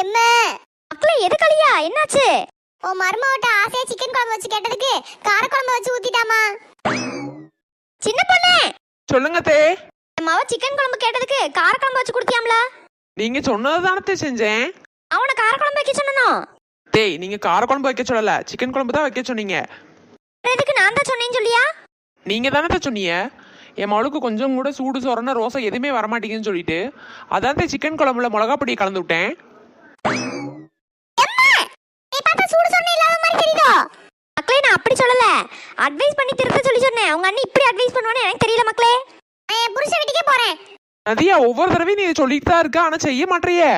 என்ன மக்களே எதுக்கலியா என்னாச்சு? ஓ மருமவட்ட ஆசையா சிக்கன் குழம்பு வச்சு கேட்டதுக்கு கார குழம்பு வச்சு ஊத்திட்டாமா. சின்ன பொண்ணு சொல்லுங்க தே. என் மாவ சிக்கன் குழம்பு கேட்டதுக்கு கார குழம்பு வச்சு கொடுத்தியாம்ல? நீங்க சொன்னதுதானே செஞ்சேன். அவனை கார குழம்பு வைக்க சொன்னனோ? டேய் நீங்க கார குழம்பு வைக்க சொல்லல, சிக்கன் குழம்பு தான் வைக்க சொன்னீங்க. எதுக்கு நான் தான் சொன்னேன்னு சொல்லியா? நீங்க தானே சொன்னீங்க. என் மகளுக்கு கொஞ்சம் கூட சூடு சோறனா ரோசை எதுவுமே வரமாட்டேங்குன்னு சொல்லிட்டு அதான் சிக்கன் குழம்புல மிளகா பொடி கலந்து விட்டேன். மக்களே நான் அப்படி சொல்லல, அட்வைஸ் பண்ணி திருத்த சொல்லி சொன்னேன். அவங்க அண்ணி இப்படி அட்வைஸ் பண்ணுவானே எனக்கு தெரியல மக்களே. நான் புருஷ வீட்டுக்கே போறேன். நதியா ஒவ்வொரு தடவையும் நீ சொல்லிட்டு தான் இருக்க, ஆனா செய்ய மாட்டேறியே.